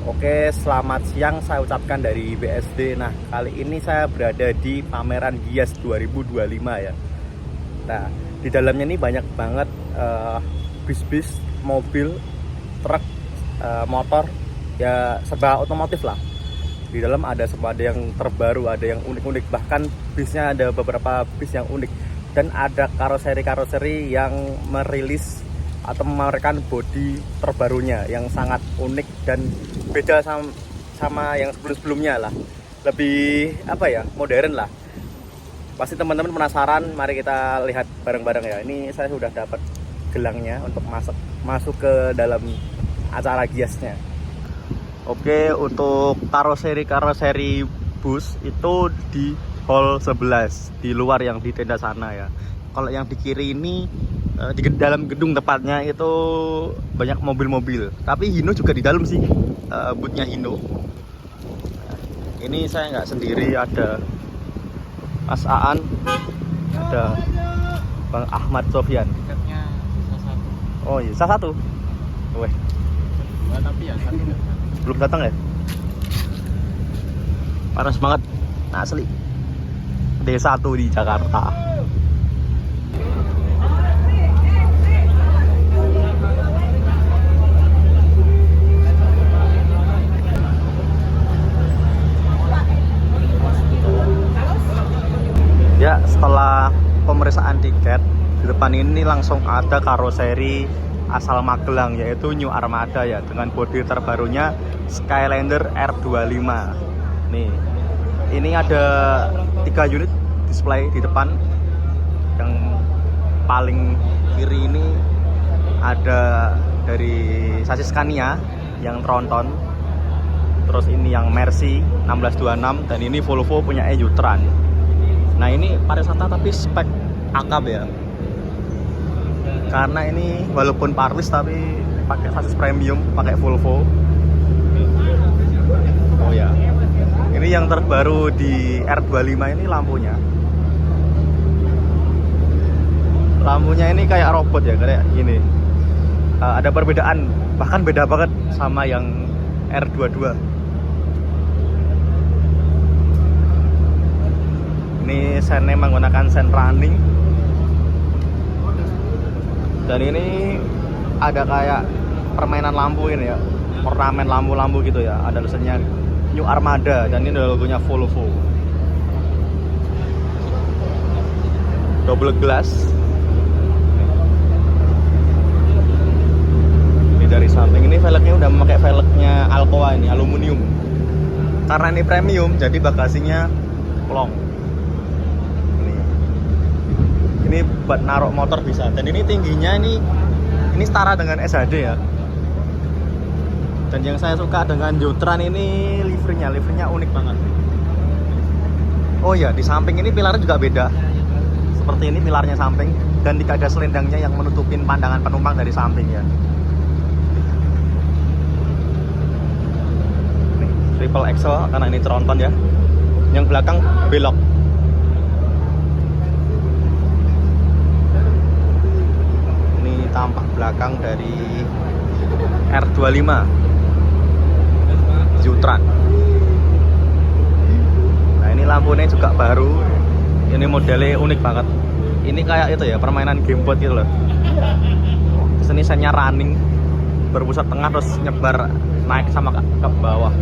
Oke, selamat siang saya ucapkan dari BSD. Nah, kali ini saya berada di pameran Gias 2025 ya. Nah, di dalamnya ini banyak banget bis-bis, mobil, truk, motor, ya serba otomotif lah. Di dalam ada yang terbaru, ada yang unik-unik, bahkan bisnya ada beberapa bis yang unik. Dan ada karoseri-karoseri yang merilis atau memamerkan bodi terbarunya yang sangat unik dan beda sama yang sebelum-sebelumnya lah. Lebih modern lah. Pasti teman-teman penasaran, mari kita lihat bareng-bareng ya. Ini saya sudah dapat gelangnya untuk masuk ke dalam acara Giasnya. Oke, untuk karoseri bus itu di hall 11 di luar yang di tenda sana ya. Kalau yang di kiri ini di dalam gedung tepatnya itu banyak mobil-mobil. Tapi Hino juga di dalam sih, bootnya Hino. Ini saya nggak sendiri, ada Mas Aan, ada Bang Ahmad Sofyan. Tiketnya sisa satu. Oh iya, sisa satu. Weh, Tapi ya satu nggak satu. belum datang ya? Panas banget, asli. D1 di Jakarta. Ya, setelah pemeriksaan tiket, di depan ini langsung ada karoseri asal Magelang, yaitu New Armada ya, dengan bodi terbarunya Skylander R25. Nih, ini ada 3 unit display di depan. Yang paling kiri ini ada dari sasis Scania yang tronton. Terus ini yang Mercy 1626, dan ini Volvo punya e-Tron. Nah, ini pariwisata tapi spek akap ya. Karena ini walaupun parlis tapi pakai sasis premium, pakai Volvo. Oh ya. Ini yang terbaru di R25 ini lampunya. Lampunya ini kayak robot ya, kayak gini. Ada perbedaan, bahkan beda banget sama yang R22. Ini sennya menggunakan sen running. Dan ini ada kayak permainan lampu ini ya, ornamen lampu-lampu gitu ya. Ada tulisannya New Armada dan ini ada logonya Volvo. Double glass. Ini dari samping, ini velgnya udah memakai velgnya Alcoa, ini aluminium. Karena ini premium, jadi bagasinya plong. Ini buat naruh motor bisa, dan ini tingginya ini setara dengan SHD ya. Dan yang saya suka dengan e-Tron ini livernya unik banget. Oh ya, di samping ini pilarnya juga beda. Seperti ini pilarnya samping, dan tidak ada selendangnya yang menutupin pandangan penumpang dari samping ya. Nih, triple axle karena ini tronton ya. Yang belakang belok. Tampak belakang dari R25 e-Tron. Nah, ini lampunya juga baru. Ini modelnya unik banget. Ini kayak itu ya, permainan gamebot gitu loh. Terus ini sennya running, berpusat tengah terus nyebar naik sama ke bawah.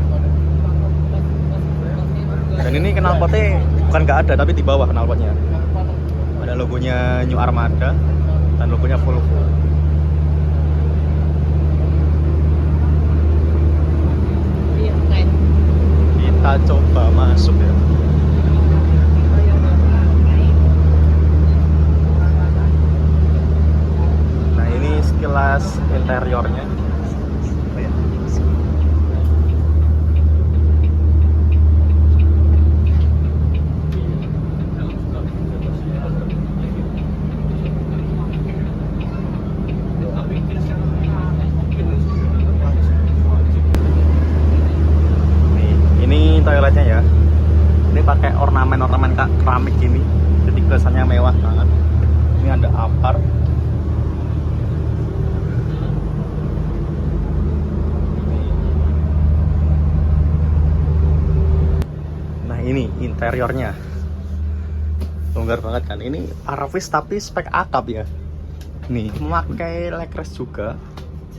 Dan ini knalpotnya bukan nggak ada, tapi di bawah knalpotnya ada logonya New Armada dan logonya Volvo. Kita coba masuk ya. Nah, ini sekilas interiornya. Toiletnya ya, ini pakai ornamen keramik gini, jadi kesannya mewah banget. Ini ada apar, interiornya longgar banget kan. Ini Aravis tapi spek akap ya. Nih memakai leg rest juga.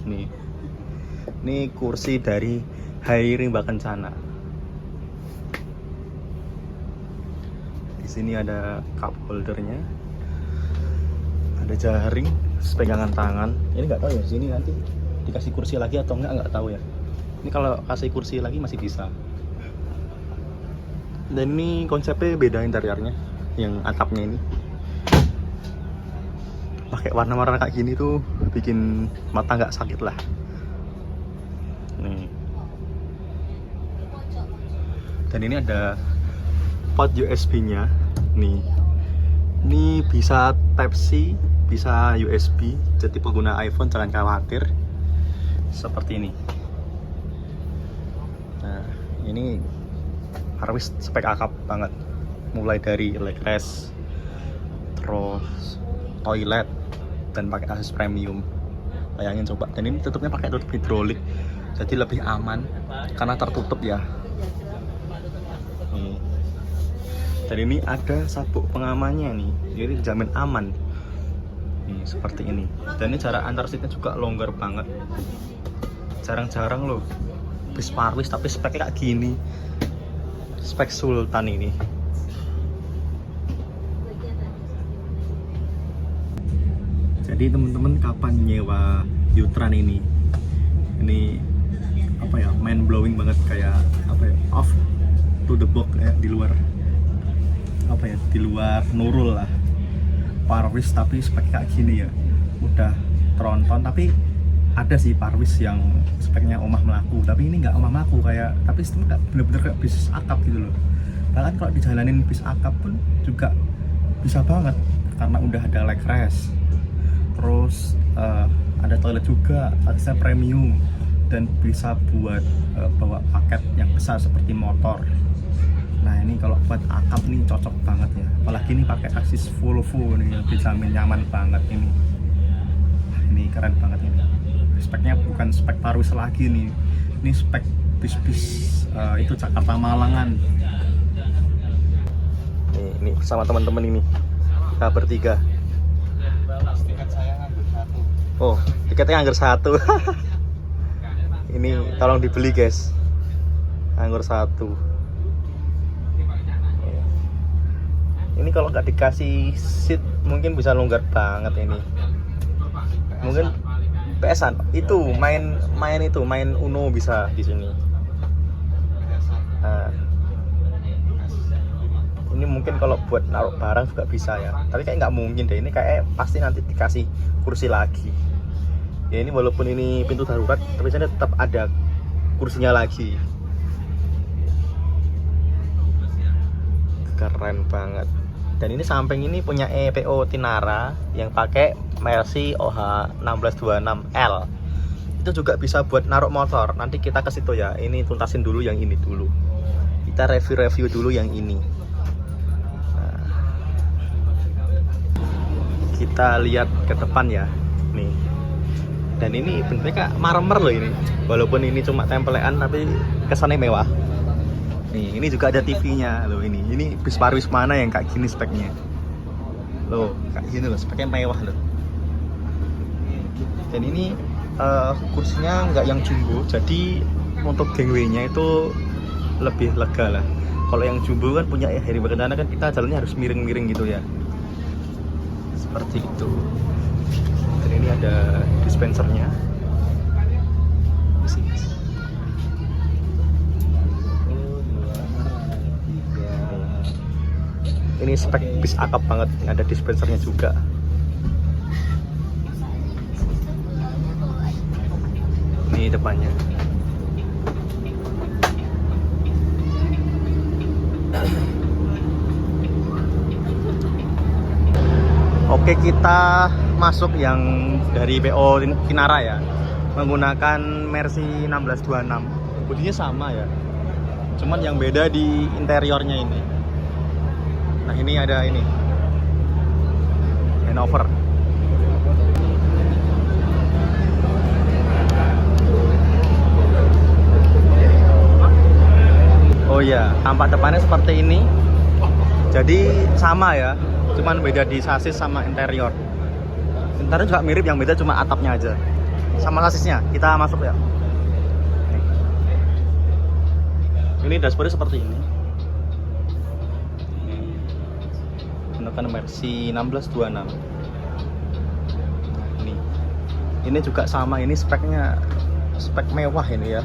Nih ini kursi dari Hai Rimba Kencana. Di sini ada cup holdernya, ada jaring, pegangan tangan. Ini nggak tahu ya sini nanti dikasih kursi lagi atau nggak tahu ya. Ini kalau kasih kursi lagi masih bisa. Dan ini konsepnya beda interiornya, yang atapnya ini pakai warna-warna kayak gini tuh bikin mata nggak sakit lah. Nih. Dan ini ada port USB-nya. Nih. Ini bisa Type C, bisa USB. Jadi pengguna iPhone jangan khawatir. Seperti ini. Nah, ini Aravis spek akap banget. Mulai dari leg rest, terus toilet, dan pakai akses premium. Bayangin coba. Dan ini tutupnya pakai tutup hidrolik, jadi lebih aman karena tertutup ya. Nih. Dan ini ada sabuk pengamannya nih, jadi dijamin aman. Nih seperti ini. Dan ini jarak antar seatnya juga longgar banget. Jarang-jarang loh bis Parwis tapi speknya kayak gini. Spek Sultan ini. Jadi teman-teman kapan nyewa U-Tron ini? Ini apa ya, mind blowing banget, kayak apa ya, off to the box ya, di luar apa ya, di luar Nurul lah. Parwis tapi spek kayak gini ya, udah tronton. Tapi ada sih Parwis yang speknya omah melaku, tapi ini nggak omah melaku kayak, tapi sistemnya nggak bener-bener kayak bis akap gitu loh. Bahkan kalau dijalanin bis akap pun juga bisa banget karena udah ada leg rest. Terus ada toilet juga, aksesnya premium, dan bisa buat bawa paket yang besar seperti motor. Nah ini kalau buat akap nih cocok banget ya, apalagi ini pakai aksis Volvo nih, dijamin nyaman banget ini. Ini keren banget ini. Speknya bukan spek Parwis lagi nih, ini spek bis-bis itu Jakarta Malangan. Ini sama teman-teman ini, kita bertiga. Tiket saya ngambil satu. Oh, tiketnya anggur satu. Ini tolong dibeli guys, anggur satu. Ini kalau nggak dikasih seat mungkin bisa longgar banget ini. Mungkin PS-an itu main Uno bisa di sini. Nah, ini mungkin kalau buat naruh barang juga bisa ya, tapi kayak nggak mungkin deh. Ini kayak pasti nanti dikasih kursi lagi ya. Ini walaupun ini pintu darurat tapi sana tetap ada kursinya lagi. Keren banget. Dan ini samping ini punya EPO Tinara yang pakai Mercy OH 1626L. Itu juga bisa buat naruh motor. Nanti kita ke situ ya. Ini tuntasin dulu yang ini dulu. Kita review dulu yang ini. Nah, kita lihat ke depan ya. Nih. Dan ini bentuknya kayak marmer loh ini. Walaupun ini cuma tempelean tapi kesannya mewah. Nih, ini juga ada TV-nya loh ini. Ini bis Parwis mana yang kayak gini speknya? Loh, kayak gini loh, speknya mewah loh. Dan ini kursinya nggak yang jumbo, jadi untuk gangway-nya itu lebih lega lah. Kalau yang jumbo kan punya Hai Rimba Kencana kan kita jalannya harus miring-miring gitu ya. Seperti itu. Dan ini ada dispensernya. Ini spek bis akap banget, ada dispensernya juga. Ini depannya. Oke, kita masuk yang dari PO Tinara ya, menggunakan Mercy 1626. Bodinya sama ya, cuman yang beda di interiornya ini. Nah ini ada ini Hanover. Oh Oh iya, tampak depannya seperti ini. Jadi sama ya, cuman beda di sasis sama interior. Interior juga mirip, yang beda cuma atapnya aja. Sama sasisnya, kita masuk ya. Ini dashboardnya seperti ini. Menggunakan versi 1626. Ini juga sama, ini speknya spek mewah ini ya.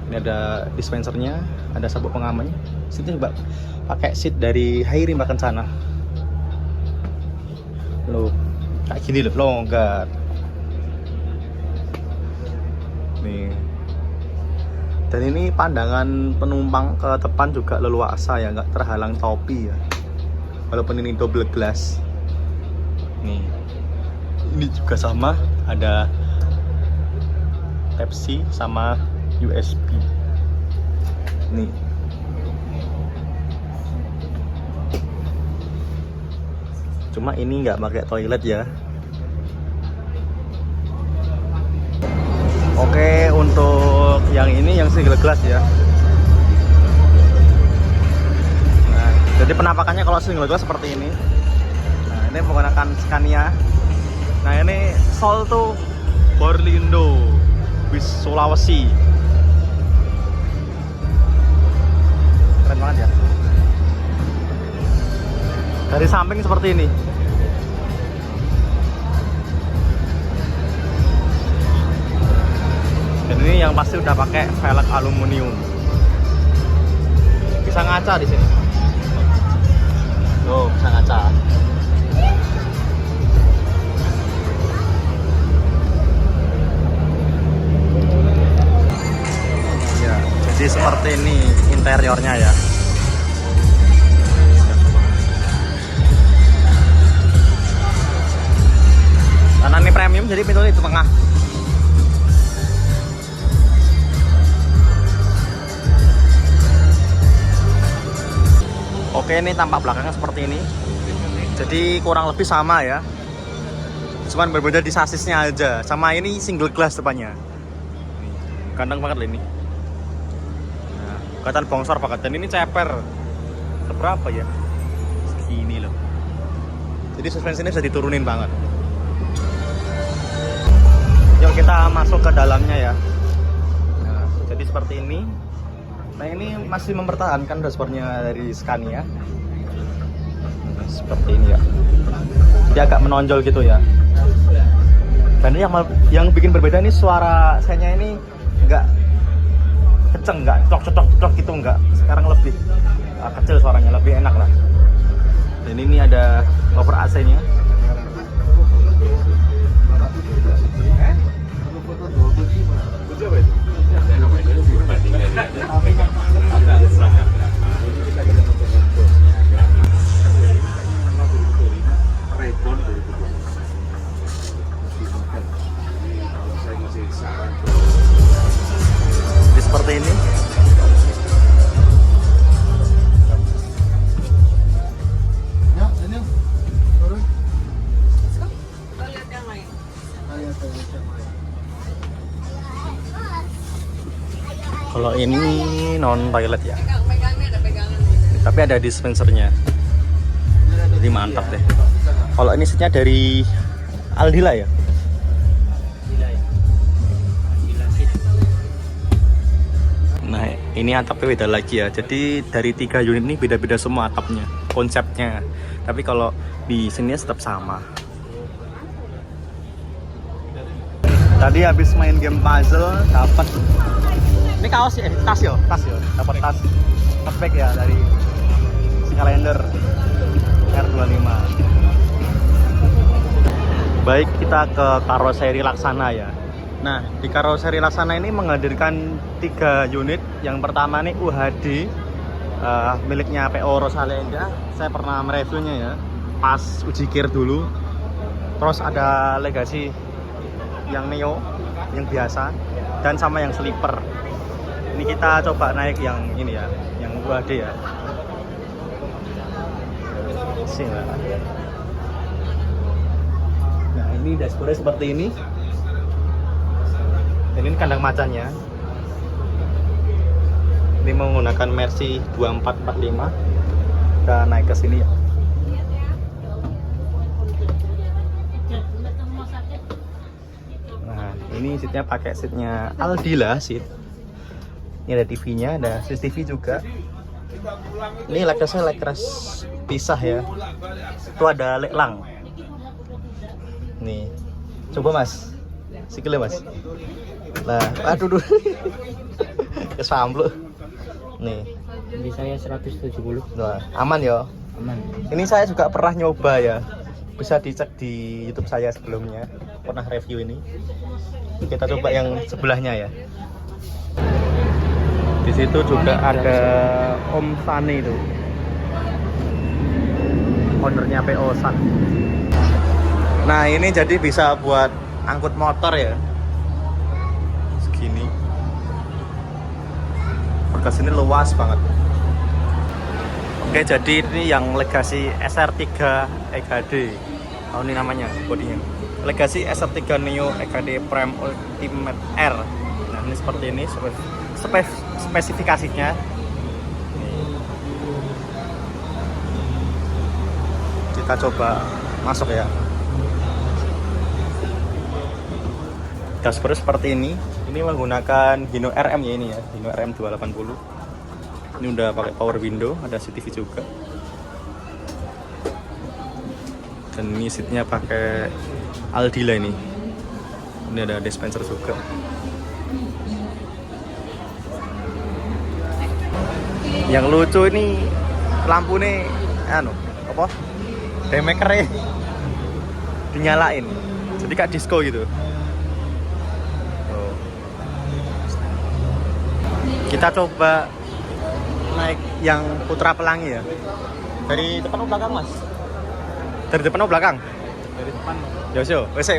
Ini ada dispensernya, ada sabuk pengamannya. Seatnya juga pakai seat dari Hayrim bahkan sana. Loh, kayak gini loh, longgar. Nih. Dan ini pandangan penumpang ke depan juga leluasa ya, nggak terhalang topi ya. Walaupun ini double glass. Nih. Ini juga sama, ada Type-C sama USB. Nih. Cuma ini nggak pakai toilet ya. Oke, untuk yang ini yang single glass ya. Nah, jadi penampakannya kalau single glass seperti ini. Nah, ini menggunakan Scania. Nah, ini Sol tuh Borlindo bis Sulawesi. Keren banget ya. Dari samping seperti ini. Dan ini yang pasti udah pakai velg aluminium. Bisa ngaca di sini. Tuh, bisa ngaca. Ya, jadi seperti ini interiornya ya. Karena ini premium, jadi pintunya di tengah. Oke, ini tampak belakangnya seperti ini. Jadi kurang lebih sama ya. Cuman berbeda di sasisnya aja. Sama ini single glass depannya. Ganteng banget loh ini. Nah, kelihatan bongsor banget. Dan ini ceper. Seberapa ya? Segini loh. Jadi suspensinya bisa diturunin banget. Yuk kita masuk ke dalamnya ya. Nah, jadi seperti ini. Nah, ini masih mempertahankan dashboardnya dari Scania. Nah, seperti ini ya. Dia agak menonjol gitu ya. Dan yang bikin berbeda ini suara saya ini nggak kenceng, nggak cok gitu, nggak. Sekarang lebih kecil suaranya, lebih enak lah. Dan ini ada cover AC-nya. Jadi seperti ini. Kalau ini non toilet ya. Tapi ada dispensernya. Jadi mantap deh. Kalau ini seatnya dari Aldila ya. Nah, ini atapnya beda lagi ya. Jadi dari 3 unit ini beda-beda semua atapnya, konsepnya. Tapi kalau di sini tetap sama. Tadi habis main game puzzle dapat ini kaos ya, tas ya, dapat tas bag ya dari Skylander R25. Baik, kita ke karoseri Laksana ya. Nah, di karoseri Laksana ini menghadirkan 3 unit. Yang pertama nih UHD, miliknya PO Rosalinda. Saya pernah mereviewnya ya, pas uji kir dulu. Terus ada Legacy yang Neo, yang biasa, dan sama yang sleeper. Ini kita coba naik yang ini ya, yang UHD ya. Sini. Nah, ini dashboardnya seperti ini. Dan ini kandang macannya. Ini menggunakan Mercy 2445. Kita naik ke sini ya. Nah, ini seatnya pakai seatnya Aldila seat. Ini ada TV-nya, ada CCTV juga. Ini lekrasnya lekras pisah ya. Itu ada leklang. Nih, coba mas, sikile mas. Nah, aduh, kesampluk. Nih, Di saya 170. nah, aman ya. Aman. Ini saya juga pernah nyoba ya. Bisa dicek di YouTube saya sebelumnya. Pernah review ini. Kita coba yang sebelahnya ya. Di situ juga ada Om Sani itu, ownernya PO San. Nah ini jadi bisa buat angkut motor ya. Segini. Berkas ini luas banget. Oke, jadi ini yang Legacy SR3 EKD. Oh ini namanya bodinya. Legacy SR3 Neo EKD Prime Ultimate R. Nah ini seperti ini spesifikasinya. Kita coba masuk ya. Dashboard seperti ini. Ini menggunakan Hino RM ya ini ya, Hino RM 280. Ini udah pakai power window, ada CCTV juga. Dan ini seatnya pakai Aldila ini. Ini ada dispenser juga. Yang lucu ini lampu nih apa? Demaker dinyalain. Jadi kayak disco gitu. Tuh. Kita coba naik yang Putra Pelangi ya. Dari depan atau belakang, Mas? Dari depan atau belakang? Dari depan. Yosyo, wese.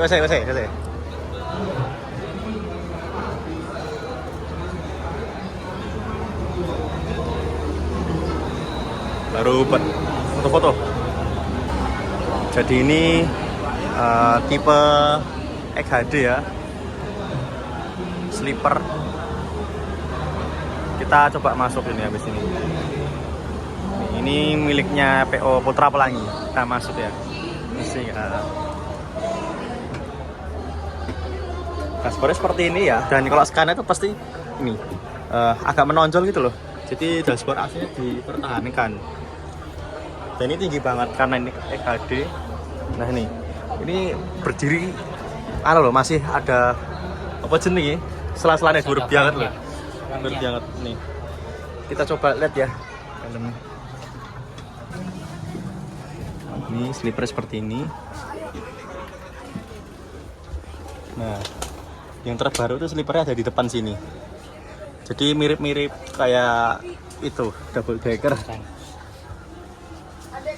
Baru buat foto-foto. Jadi ini tipe XHD ya, sleeper. Kita coba masuk ini habis ini. Ini miliknya PO Putra Pelangi. Kita masuk ya. Masih dashboardnya seperti ini ya. Dan kalau scannya itu pasti ini agak menonjol gitu loh. Jadi dashboard aslinya dipertahankan. Dan ini tinggi banget karena ini EKD. Nah ini berdiri loh, masih ada apa jenis sela-selanya buruk banget loh. Buruk banget nih. Kita coba lihat ya dalamnya. Ini sleeper seperti ini. Nah, yang terbaru itu sleepernya ada di depan sini. Jadi mirip-mirip kayak itu double decker.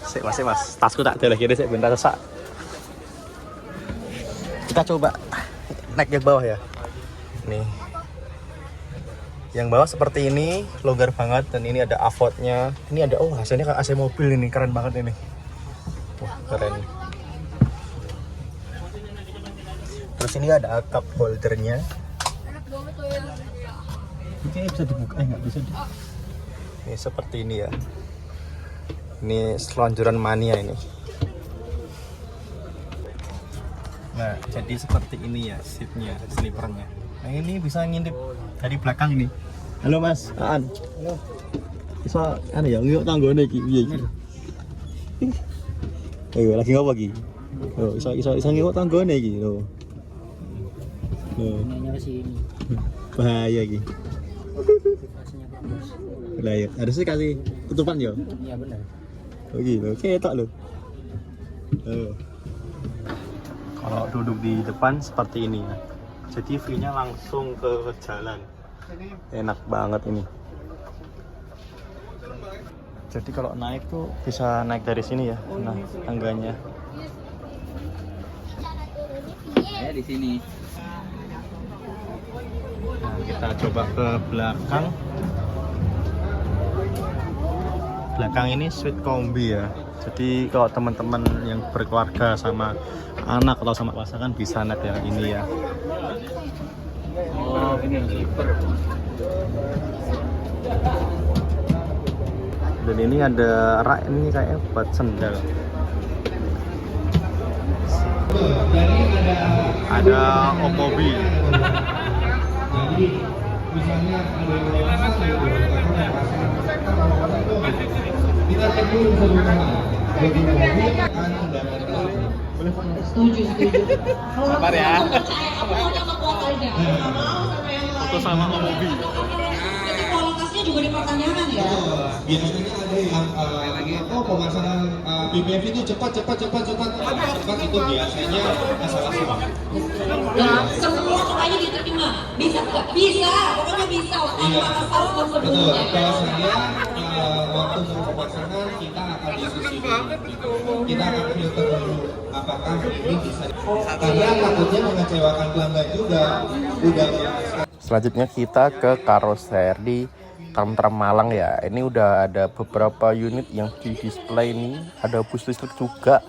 Sik mas, tasku tak ada lagi deh, bentar sesak. Kita coba naik yang bawah ya. Nih, yang bawah seperti ini, longgar banget, dan ini ada avotnya. Ini ada hasilnya kayak AC mobil ini, keren banget ini. Wah keren. Terus ini ada cup holdernya. Ini bisa dibuka, nggak bisa. Ini seperti ini ya. Ini selonjoran mania ini. Nah, jadi seperti ini ya seatnya, sleepernya. Nah ini bisa ngintip dari belakang ini. Halo Mas, Aan. Halo. Bisa ya ngiyuk tanggane iki piye iki? Ayo lagi ngopo iki? Oh, iso ngiyuk tanggane iki lho. Ini sini. Bahaya iki. Privasinya bagus. Lah ya, harusnya kasih tutupan ya. Iya benar. Oh gitu, ketok loh. Kalau duduk di depan seperti ini ya. Jadi view-nya langsung ke jalan. Enak banget ini. Jadi kalau naik tuh bisa naik dari sini ya. Nah, tangganya. Saya di sini. Nah, kita coba ke belakang. Belakang ini suite kombi ya. Jadi kalau teman-teman yang berkeluarga sama anak atau sama pasangan bisa naik yang ini ya. Oh, ini yang sleeper. Dan ini ada rak ini kayak buat sendal. Ada Omobi. Jadi misalnya ada kita cek dulu sebelumnya. Bagi mobil akan mendapatkan setuju. Sabar ya. Foto sama Omobi. Kualitasnya juga dipertanyakan ya. Biasanya ada yang pemasangan BBM itu cepat itu biasanya masalah semua. Ya, semua makanya diterima. Bisa nggak? Bisa, pokoknya bisa. Iya. Betul. Betul. Kalau saya waktu mau pemasangan kita akan diskusi. Kita akan filter dulu apakah ini bisa. Karena takutnya mengecewakan pelanggan juga. Udah. Selanjutnya kita ke karoseri Tentrem Malang ya. Ini udah ada beberapa unit yang di display ini. Ada bus listrik juga.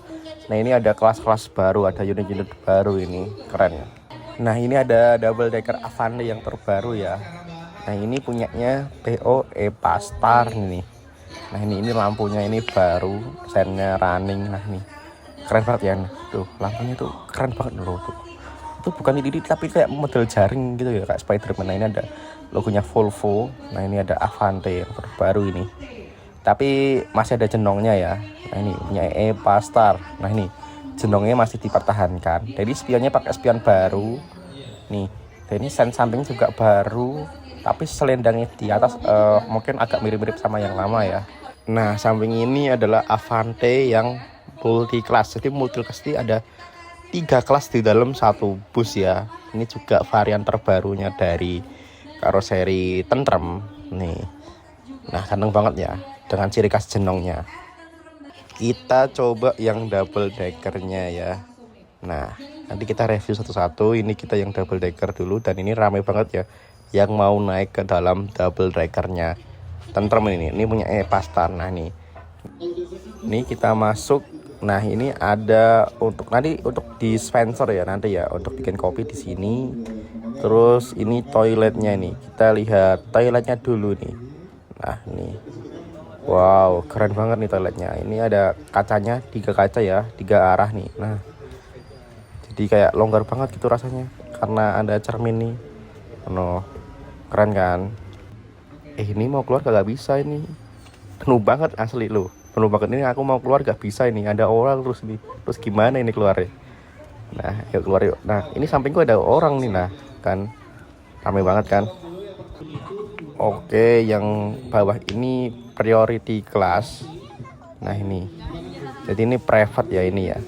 Nah ini ada kelas-kelas baru, ada unit-unit baru ini, keren ya. Nah ini ada double decker Avante yang terbaru ya. Nah ini punyanya PO Epastar nih. Nah ini lampunya ini baru, sennya running. Nah ini keren banget ya. Tuh lampunya tuh keren banget loh tuh. Itu bukan ini tapi kayak model jaring gitu ya, kayak Spiderman. Nah ini ada logonya Volvo. Nah ini ada Avante yang terbaru ini, tapi masih ada jenongnya ya. Nah ini punya Epastar. Nah ini jenongnya masih dipertahankan. Jadi spionnya pakai spion baru nih. Dan ini sen samping juga baru, tapi selendangnya di atas mungkin agak mirip-mirip sama yang lama ya. Nah samping ini adalah Avante yang multi kelas. Jadi multi kelas ini ada 3 kelas di dalam satu bus ya. Ini juga varian terbarunya dari karoseri Tentrem nih. Nah ganteng banget ya dengan ciri khas jenongnya. Kita coba yang double deckernya ya. Nah nanti kita review satu-satu. Ini kita yang double decker dulu. Dan ini ramai banget ya yang mau naik ke dalam double deckernya Tentrem ini. Ini punya Epastar. Nah ini kita masuk. Nah ini ada untuk nanti untuk dispenser ya nanti ya, untuk bikin kopi di sini. Terus ini toiletnya nih, kita lihat toiletnya dulu nih. Nah ini, wow keren banget nih toiletnya. Ini ada kacanya 3 kaca ya, 3 arah nih. Nah jadi kayak longgar banget gitu rasanya karena ada cermin nih. No, keren kan? Ini mau keluar gak bisa ini, penuh banget asli loh. Penuh banget ini, aku mau keluar gak bisa ini, ada orang terus nih. Terus gimana ini keluarnya? Nah yuk keluar yuk. Nah ini sampingku ada orang nih, nah kan ramai banget kan. Oke yang bawah ini priority class. Nah ini jadi ini private ya ini ya.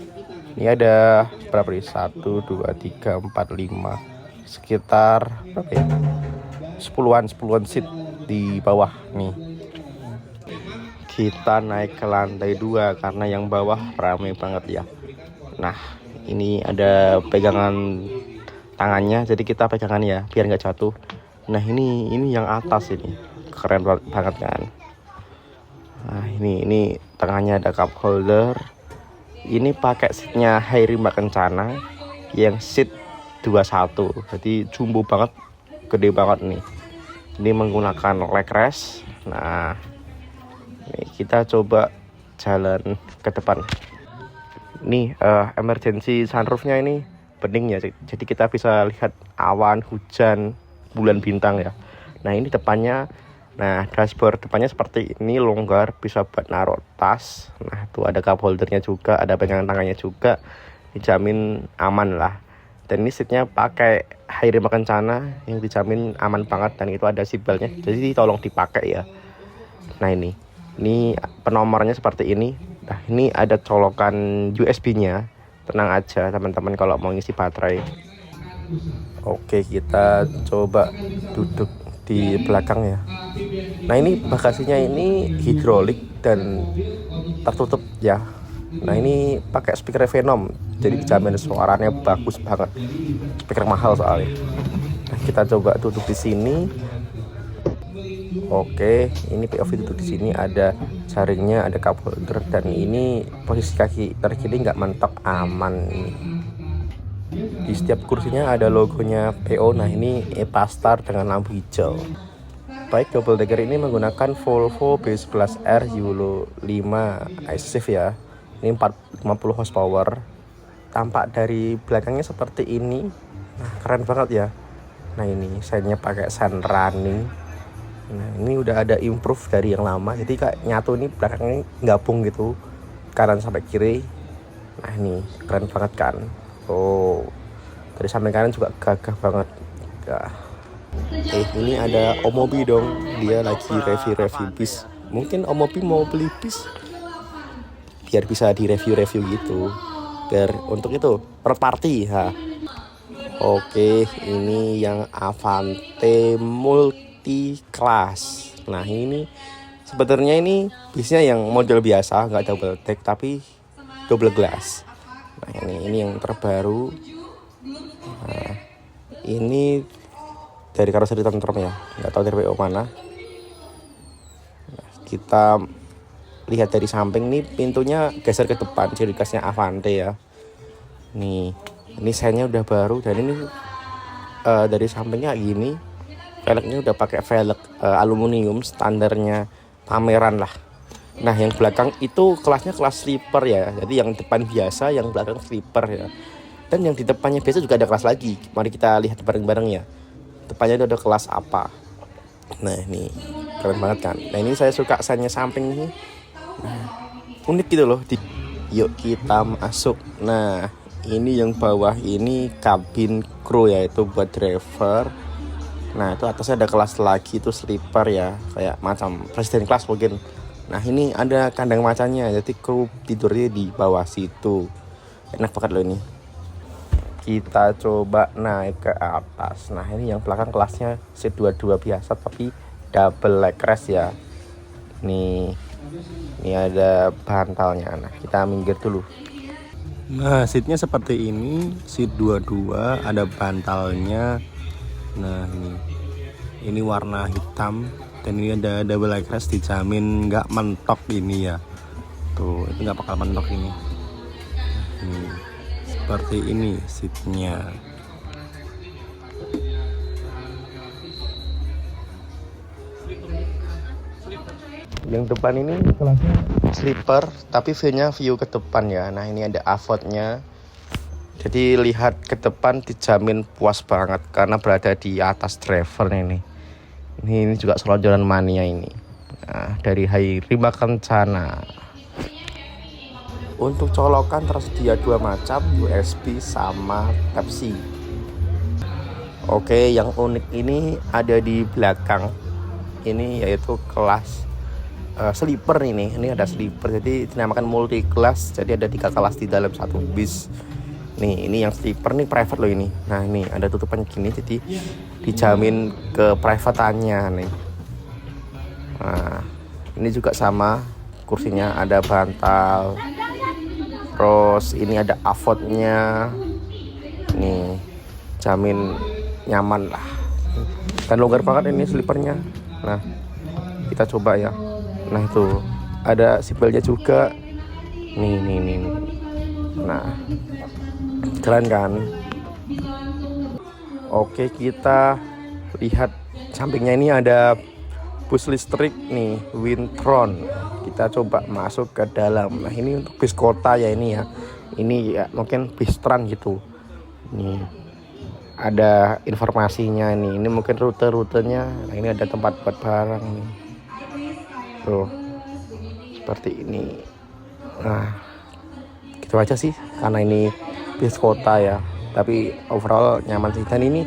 Ini ada berapa nih, 1, 2, 3, 4, 5 sekitar berapa ya, 10-an seat di bawah nih. Kita naik ke lantai 2 karena yang bawah ramai banget ya. Nah ini ada pegangan tangannya, jadi kita pegangan ya biar nggak jatuh. Nah ini yang atas ini keren banget kan. Nah ini tengahnya ada cup holder. Ini pakai seatnya Hairima Kencana yang seat 21, jadi jumbo banget, gede banget nih. Ini menggunakan leg rest. Nah nih kita coba jalan ke depan. Nih emergency sunroofnya ini bening ya, jadi kita bisa lihat awan, hujan, bulan, bintang ya. Nah ini depannya, nah dashboard depannya seperti ini, longgar, bisa buat naruh tas. Nah tuh ada cup holdernya juga, ada pegangan tangannya juga, dijamin aman lah. Dan ini seatnya pakai Hairima Kencana yang dijamin aman banget, dan itu ada seatbeltnya, jadi tolong dipakai ya. Nah ini penomornya seperti ini. Nah ini ada colokan USB-nya. Tenang aja teman-teman kalau mau ngisi baterai. Oke kita coba duduk di belakang ya. Nah ini bagasinya ini hidrolik dan tertutup ya. Nah ini pakai speaker Venom, jadi dijamin suaranya bagus banget. Speaker mahal soalnya. Nah, kita coba duduk di sini. Oke, ini POV duduk di sini, ada jaringnya, ada cup holder, dan ini posisi kaki terkiri nggak mentok, aman ini. Di setiap kursinya ada logonya PO. Nah ini Epastar dengan lampu hijau. bike double decker ini menggunakan Volvo B11R Euro 5 iSafe ya. Ini 50 horsepower. Tampak dari belakangnya seperti ini. Nah, keren banget ya. Nah, ini saya pakai sun running. Nah, ini udah ada improve dari yang lama. Jadi kayak nyatu nih belakangnya gabung gitu. Kanan sampai kiri. Nah, ini keren banget kan. Oh. Dari samping kanan juga gagah banget. Nah. Ini ada Om Obi dong. Dia lagi review bis. Mungkin Om Obi mau beli bis biar bisa direview gitu. Biar untuk itu per party ha. Oke, ini yang Avante Multi Class. Nah, ini sebenarnya ini bisnya yang model biasa, nggak double deck tapi double glass. Nah, ini yang terbaru. Nah, ini dari karoseri Tantrum ya, nggak tahu dari PO mana. Nah, kita lihat dari samping nih, pintunya geser ke depan, ciri khasnya Avante ya. Nih, ini sennya udah baru dan ini dari sampingnya gini, velgnya udah pakai velg aluminium standarnya pameran lah. Nah, yang belakang itu kelasnya kelas sleeper ya, jadi yang depan biasa, yang belakang sleeper ya. Dan yang di depannya biasa juga ada kelas lagi. Mari kita lihat bareng-bareng ya. Depannya ada kelas apa. Nah, ini keren banget kan. Nah, ini saya suka sennya samping ini. Nah, unik gitu loh. Yuk kita masuk. Nah, ini yang bawah ini kabin kru ya, itu buat driver. Nah, itu atasnya ada kelas lagi, itu sleeper ya, kayak macam presiden kelas mungkin. Nah, ini ada kandang macannya, jadi kru tidurnya di bawah situ. Enak banget loh ini. Kita coba naik ke atas. Nah, ini yang belakang kelasnya C22 biasa tapi double leg rest ya. Nih, ini ada bantalnya. Nah, kita minggir dulu. Nah, seatnya seperti ini, seat 22, ada bantalnya. Nah, ini warna hitam dan ini ada double leg rest, dijamin nggak mentok ini ya. Tuh, itu nggak bakal mentok ini. Seperti ini seatnya. Yang depan ini kelasnya sleeper tapi view ke depan ya. Nah, ini ada avotnya. Jadi lihat ke depan dijamin puas banget karena berada di atas driver ini. Ini juga selonjoran mania ini. Nah, dari Hairima Kencana. Untuk colokan tersedia dua macam, USB sama Type-C. Oke, yang unik ini ada di belakang. Ini yaitu kelas sleeper ini. Ini ada sleeper, jadi dinamakan multi class. Jadi ada 3 kelas di dalam satu bis. Nih, ini yang sleeper nih private loh ini. Nah, ini ada tutupan gini, jadi dijamin ke privatannya nih. Nah, ini juga sama, kursinya ada bantal. Terus ini ada avotnya. Nih, jamin nyaman lah. Dan longgar banget ini sleepernya. Nah, kita coba ya. Nah, itu ada sipilnya juga. Nih. Nah, keren kan? Oke, kita lihat sampingnya ini ada bus listrik nih, Wintron. Kita coba masuk ke dalam. Nah, ini untuk bis kota ya ini ya. Ini ya mungkin bis tran gitu. Nih, ada informasinya nih. Ini mungkin rute-rutenya. Nah, ini ada tempat buat barang nih. Tuh, seperti ini. Nah, gitu aja sih. Karena ini bis kota ya. Tapi overall nyaman sih. Dan ini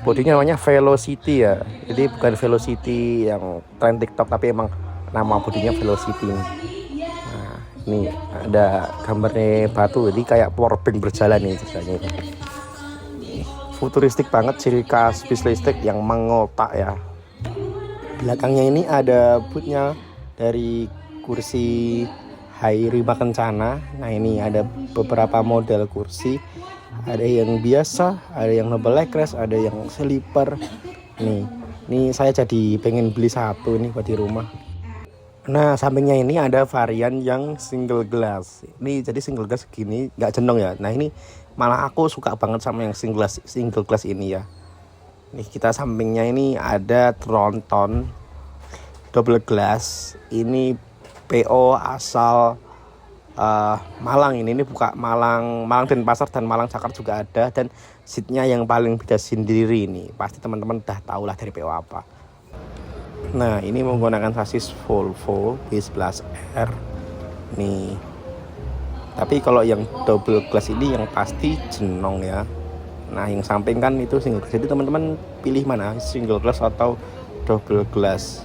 bodinya namanya Velocity ya. Jadi bukan Velocity yang tren TikTok, tapi emang nama bodinya Velocity nih. Nah, ini ada gambarnya batu, jadi kayak powerbank berjalan nih ceritanya. Futuristik banget, ciri khas bis listrik yang mengotak ya. Belakangnya ini ada bootnya dari kursi Hairima Kencana. Nah, ini ada beberapa model kursi. Ada yang biasa, ada yang double leg rest, ada yang sleeper. Nih saya jadi pengen beli satu nih buat di rumah. Nah, sampingnya ini ada varian yang single glass. Ini jadi single glass gini, nggak jenong ya. Nah, ini malah aku suka banget sama yang single glass ini ya. Nih kita sampingnya ini ada tronton double glass. Ini PO asal Malang ini buka Malang Denpasar dan Malang Jakarta juga ada, dan seatnya yang paling beda sendiri ini. Pasti teman-teman udah tahu lah dari PO apa. Nah ini menggunakan sasis Volvo B11R nih. Tapi kalau yang double glass ini yang pasti jenong ya. Nah yang samping kan itu single glass. Jadi teman-teman pilih mana, single glass atau double glass.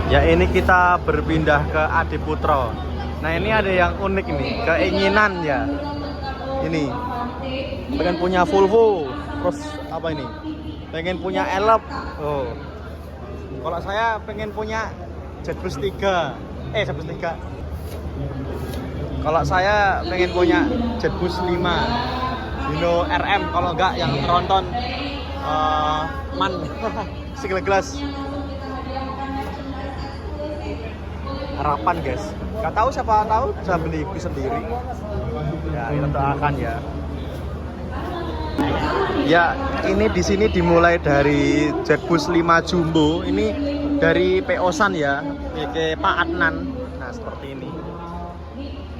Ya ini kita berpindah ke Adiputro. Nah ini ada yang unik ini, keinginan ya. Ini pengen punya Volvo, terus apa ini? Pengen punya Elop. Oh. Kalau saya pengen punya Jetbus 3. Jetbus 3. Kalau saya pengen punya Jetbus 5. Dino RM, kalau enggak yang tronton MAN single glass. Harapan guys, nggak tahu, siapa tahu bisa beli sendiri ya, kita doakan ya. Ya ini di sini dimulai dari Jetbus 5 Jumbo, ini dari PO-san ya, ke Pak Adnan. Nah seperti ini,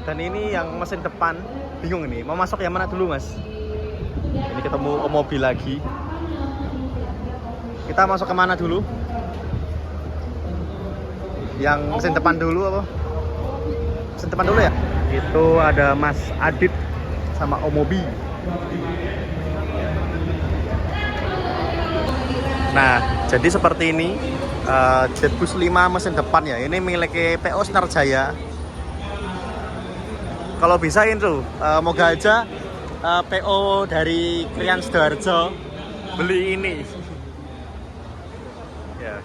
dan ini yang mesin depan. Bingung ini mau masuk yang mana dulu mas. Ini ketemu mobil lagi, kita masuk kemana dulu? Yang mesin depan dulu apa? Mesin depan dulu ya? Itu ada Mas Adit sama Om Mobi. Nah, jadi seperti ini Jetbus 5 mesin depan ya. Ini milik PO Sinarjaya. Kalau bisa itu, moga aja PO dari Krian Sidoarjo beli ini. Ya.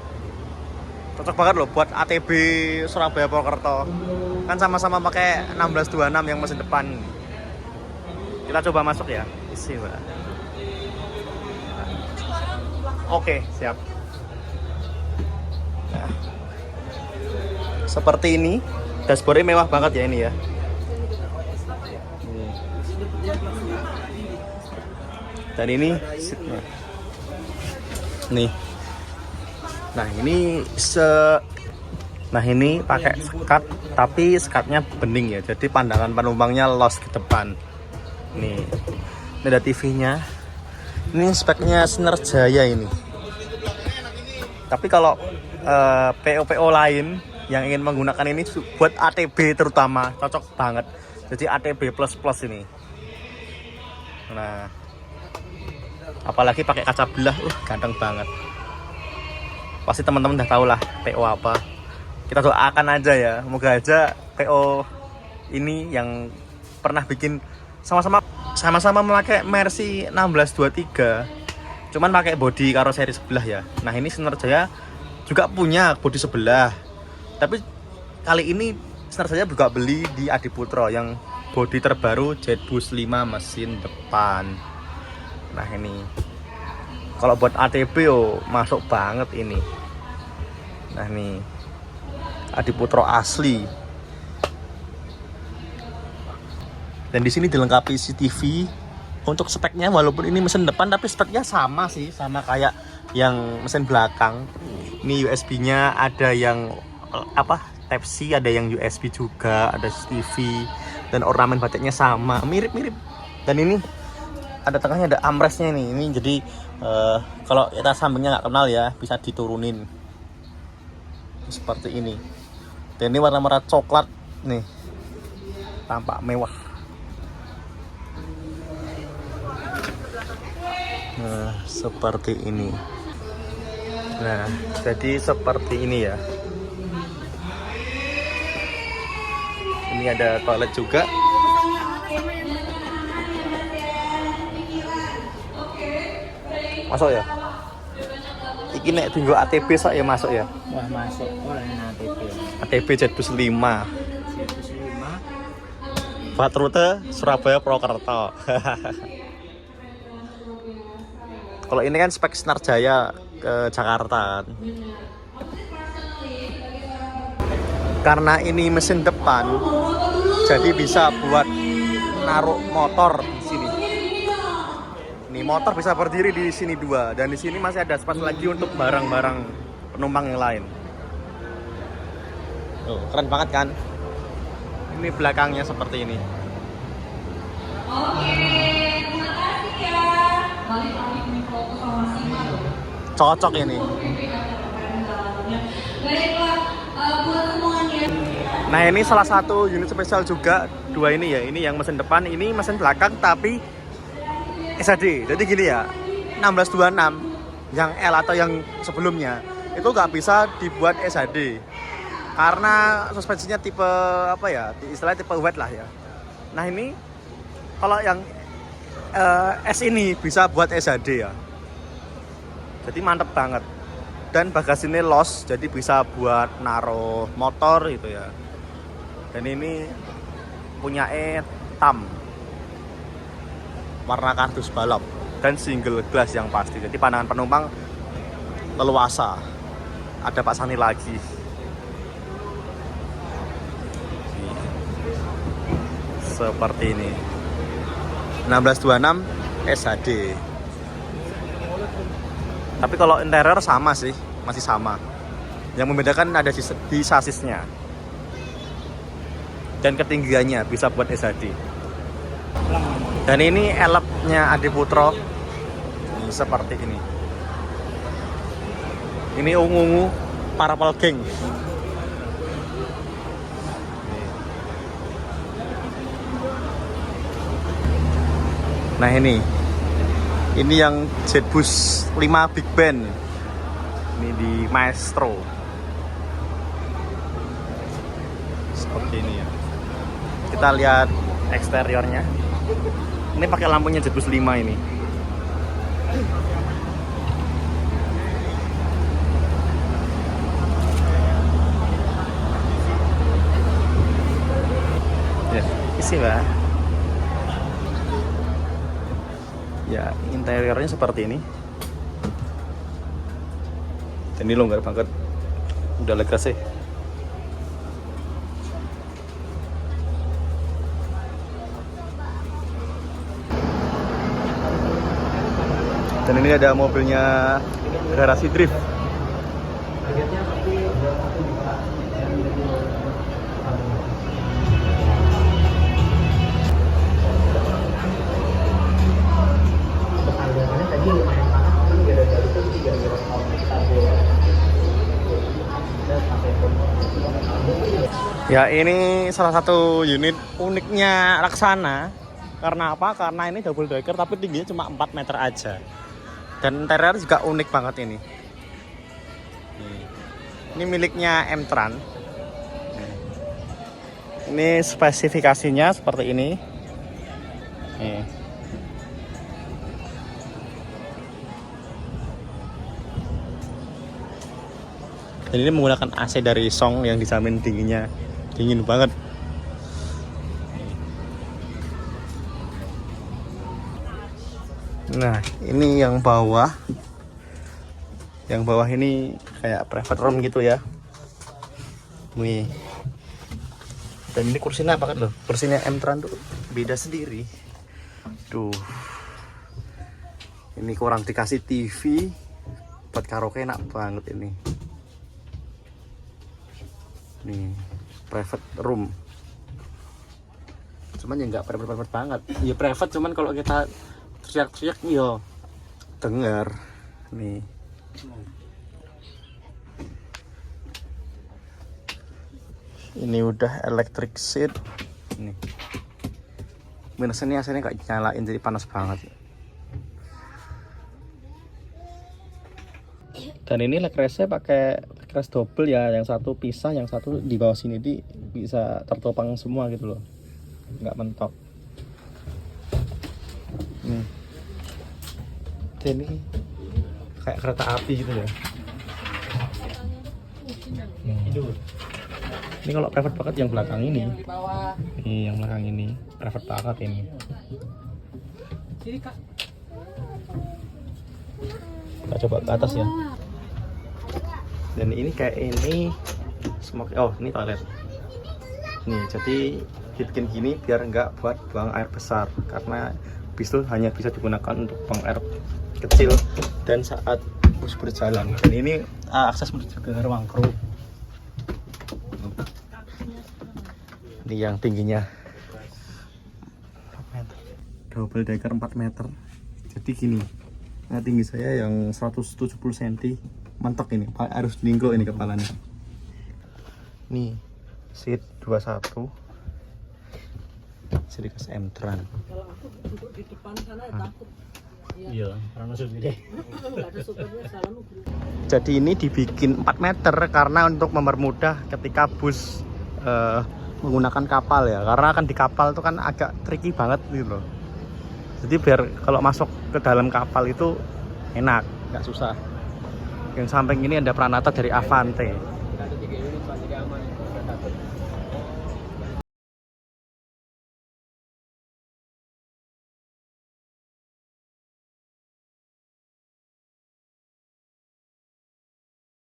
Cocok banget loh buat ATB Surabaya Purwokerto. Kan sama-sama pakai 1626 yang mesin depan. Kita coba masuk ya. Isi, Mbak. Oke, siap. Nah, seperti ini. Dashboardnya mewah banget ya ini ya. Dan ini seatnya. Nih. Nah ini pakai sekat, tapi sekatnya bening ya. Jadi pandangan penumpangnya lost ke depan. Nih, ini ada TV-nya. Ini speknya Sinarjaya ini. Tapi kalau PO-PO lain yang ingin menggunakan ini buat ATB terutama cocok banget. Jadi ATB plus ini. Nah, apalagi pakai kaca belah, ganteng banget. Pasti teman-teman udah tahu lah PO apa. Kita doakan aja ya, moga aja PO ini yang pernah bikin sama-sama memakai Mercy 1623, cuman pakai bodi karoseri sebelah ya. Nah ini Sinarjaya juga punya bodi sebelah, tapi kali ini Sinarjaya juga beli di Adiputro yang bodi terbaru Jetbus 5 mesin depan. Nah ini kalau buat ATB masuk banget ini. Nah nih Adiputro asli. Dan di sini dilengkapi CCTV. Untuk speknya walaupun ini mesin depan tapi speknya sama sih, sama kayak yang mesin belakang. Ini USB-nya ada yang Type C, ada yang USB juga, ada CCTV, dan ornamen batiknya sama, mirip-mirip. Dan ini ada tengahnya, ada armrestnya nih. Ini jadi kalau kita sampingnya nggak kenal ya, bisa diturunin seperti ini. Dan ini warna coklat nih, tampak mewah. Nah seperti ini. Nah jadi seperti ini ya. Ini ada toilet juga. Masuk ya? Iki nek tinggal ATB sak ya masuk ya? Wah masuk, ATB. ATB Jetbus 5. Buat rute Surabaya Purwokerto. Kalau ini kan spek Sinarjaya ke Jakarta kan. Karena ini mesin depan, jadi bisa buat naruh motor di sini. Ini motor bisa berdiri di sini 2 dan di sini masih ada spot lagi untuk barang-barang penumpang yang lain. Tuh, keren banget kan? Ini belakangnya seperti ini. Oke, terima kasih ya. Balik-balik nih foto sama Sima. Cocok ini. Baiklah, buat semuanya. Nah, ini salah satu unit spesial juga. 2 ini ya. Ini yang mesin depan, ini mesin belakang tapi SAD. Jadi gini ya, 1626 yang L atau yang sebelumnya itu nggak bisa dibuat SAD karena suspensinya tipe apa ya, istilahnya tipe wet lah ya. Nah ini kalau yang S ini bisa buat SAD ya, jadi mantep banget. Dan bagasinya los, jadi bisa buat naruh motor gitu ya. Dan ini punya TAM warna kardus balap dan single glass yang pasti, jadi pandangan penumpang leluasa. Ada Pak Sani lagi. Seperti ini 1626 SHD. Tapi kalau interior sama sih, masih sama. Yang membedakan ada di sasisnya dan ketinggiannya bisa buat SHD. Dan ini elopnya Adi Putro. Ini seperti ini. Ini ungu-ungu Parapel Gang. Nah ini yang Jetbus 5 Big Band. Ini di Maestro. Seperti ini ya. Kita lihat eksteriornya. Ini pakai lampunya Jetbus 5 ini. Ya, isi lah. Ya, interiornya seperti ini. Dan ini longgar banget. Udah lega sih. Dan ini ada mobilnya garasi drift. Ya ini salah satu unit uniknya Laksana. Karena apa? Karena ini double decker tapi tingginya cuma 4 meter aja. Dan interior juga unik banget ini. Ini miliknya M-Tran. Ini spesifikasinya seperti ini. Nih. Dan ini menggunakan AC dari Song yang dijamin dinginnya dingin banget. Nah, ini yang bawah. Yang bawah ini kayak private room gitu ya. Nih. Dan ini kursinya apa kan loh? Kursinya M-Tran tuh beda sendiri. Tuh. Ini kurang dikasih TV. Buat karaoke enak banget ini. Nih, private room. Cuman ya nggak private banget. Ya private, cuman kalau kita teriak-teriak yo dengar. Nih. Ini udah electric seat. Nih. Minusnya AC-nya nggak nyalain jadi panas banget. Dan ini leg rest-nya pakai leg rest double ya, yang satu pisah, yang satu di bawah sini di bisa tertopang semua gitu loh, nggak mentok. Ini kayak kereta api gitu ya. Ini kalau private banget yang belakang ini. Ini yang belakang ini private banget ini. Kita coba ke atas ya. Dan ini kayak ini smoke. Oh, ini toilet. Nih, jadi dibikin gini biar nggak buat buang air besar karena bis itu hanya bisa digunakan untuk buang air kecil dan saat bus berjalan. Dan ini akses menuju ke ruang kru. Ini yang tingginya 4 meter, double decker 4 meter. Jadi gini, nah tinggi saya yang 170 cm, mentok ini, harus ninggo ini kepalanya. Nih seat 21 Serikas M-Tran. Kalau aku duduk di depan sana ya takut. Iya, karena sendiri. Nggak ada supirnya, selalu Jadi ini dibikin 4 meter karena untuk mempermudah ketika bus menggunakan kapal ya, karena kan di kapal itu kan agak tricky banget gitu loh. Jadi biar kalau masuk ke dalam kapal itu enak, nggak susah. Yang samping ini ada Pranata dari Avante.